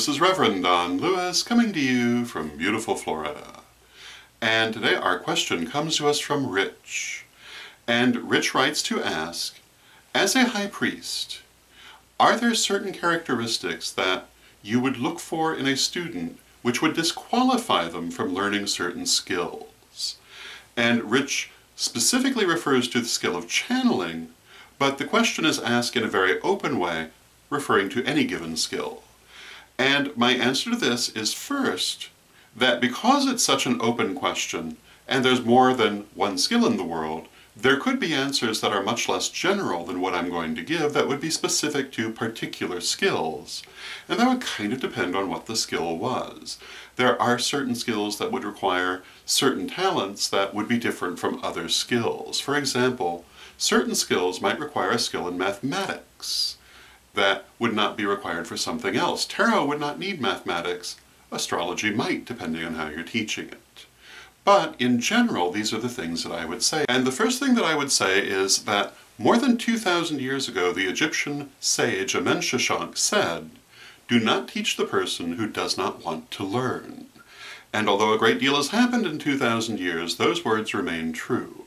this is Reverend Don Lewis coming to you from beautiful Florida. And today our question comes to us from Rich. And Rich writes to ask, as a high priest, are there certain characteristics that you would look for in a student which would disqualify them from learning certain skills? And Rich specifically refers to the skill of channeling, but the question is asked in a very open way, referring to any given skill. And my answer to this is first, that because it's such an open question, and there's more than one skill in the world, there could be answers that are much less general than what I'm going to give that would be specific to particular skills. And that would kind of depend on what the skill was. There are certain skills that would require certain talents that would be different from other skills. For example, certain skills might require a skill in mathematics that would not be required for something else. Tarot would not need mathematics. Astrology might, depending on how you're teaching it. But in general, these are the things that I would say. And the first thing that I would say is that more than 2,000 years ago, the Egyptian sage Amenshushan said, "Do not teach the person who does not want to learn." And although a great deal has happened in 2,000 years, those words remain true.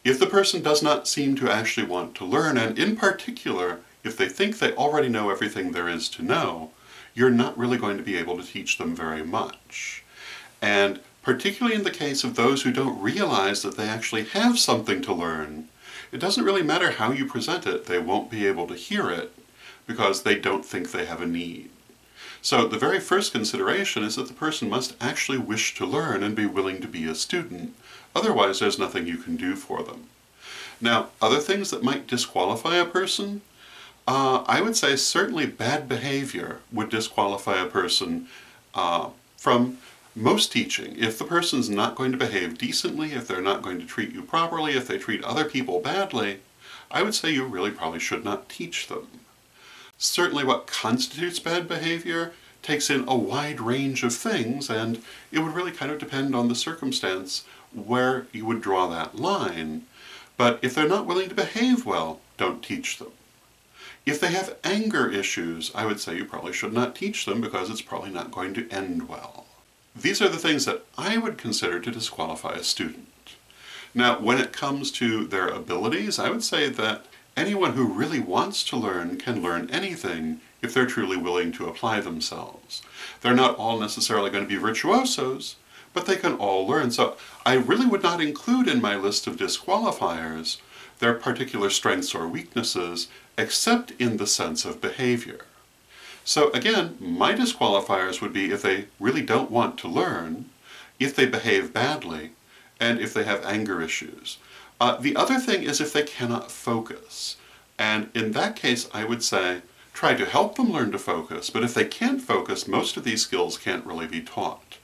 If the person does not seem to actually want to learn, and in particular, if they think they already know everything there is to know, you're not really going to be able to teach them very much. And particularly in the case of those who don't realize that they actually have something to learn, it doesn't really matter how you present it, they won't be able to hear it because they don't think they have a need. So the very first consideration is that the person must actually wish to learn and be willing to be a student. Otherwise, there's nothing you can do for them. Now, other things that might disqualify a person, I would say certainly bad behavior would disqualify a person from most teaching. If the person's not going to behave decently, if they're not going to treat you properly, if they treat other people badly, I would say you really probably should not teach them. Certainly what constitutes bad behavior takes in a wide range of things, and it would really kind of depend on the circumstance where you would draw that line. But if they're not willing to behave well, don't teach them. If they have anger issues, I would say you probably should not teach them because it's probably not going to end well. These are the things that I would consider to disqualify a student. Now, when it comes to their abilities, I would say that anyone who really wants to learn can learn anything if they're truly willing to apply themselves. They're not all necessarily going to be virtuosos, but they can all learn. So I really would not include in my list of disqualifiers their particular strengths or weaknesses, except in the sense of behavior. So again, my disqualifiers would be if they really don't want to learn, if they behave badly, and if they have anger issues. The other thing is if they cannot focus. And in that case, I would say, try to help them learn to focus, but if they can't focus, most of these skills can't really be taught.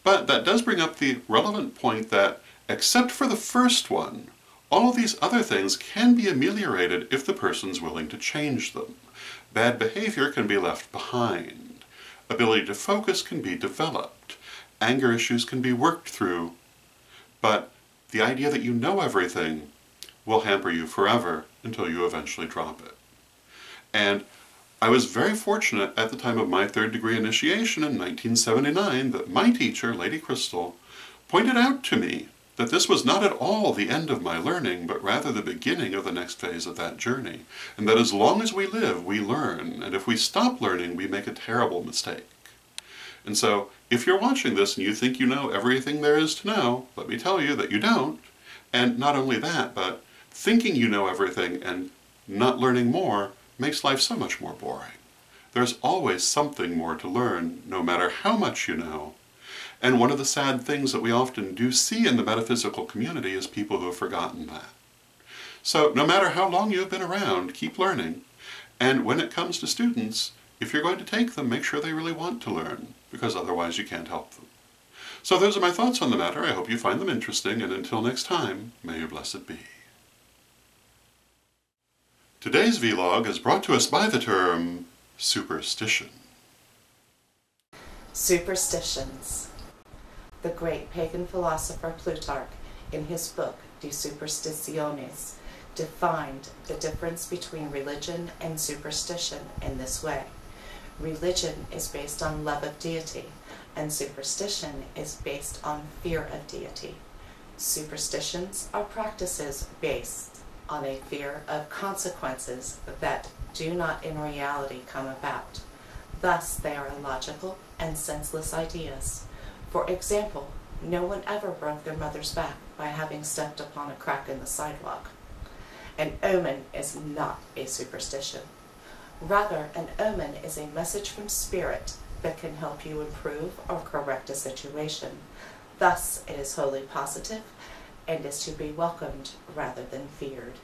But that does bring up the relevant point that, except for the first one, all of these other things can be ameliorated if the person's willing to change them. Bad behavior can be left behind. Ability to focus can be developed. Anger issues can be worked through. But the idea that you know everything will hamper you forever until you eventually drop it. And I was very fortunate at the time of my third degree initiation in 1979 that my teacher, Lady Crystal, pointed out to me that this was not at all the end of my learning, but rather the beginning of the next phase of that journey, and that as long as we live, we learn, and if we stop learning, we make a terrible mistake. And so, if you're watching this and you think you know everything there is to know, let me tell you that you don't, and not only that, but thinking you know everything and not learning more makes life so much more boring. There's always something more to learn, no matter how much you know. And one of the sad things that we often do see in the metaphysical community is people who have forgotten that. So no matter how long you've been around, keep learning. And when it comes to students, if you're going to take them, make sure they really want to learn, because otherwise you can't help them. So those are my thoughts on the matter. I hope you find them interesting, and until next time, may your blessed be. Today's vlog is brought to us by the term superstition. Superstitions. The great pagan philosopher Plutarch, in his book De Superstitionis, defined the difference between religion and superstition in this way. Religion is based on love of deity, and superstition is based on fear of deity. Superstitions are practices based on a fear of consequences that do not in reality come about. Thus, they are illogical and senseless ideas. For example, no one ever broke their mother's back by having stepped upon a crack in the sidewalk. An omen is not a superstition. Rather, an omen is a message from spirit that can help you improve or correct a situation. Thus, it is wholly positive and is to be welcomed rather than feared.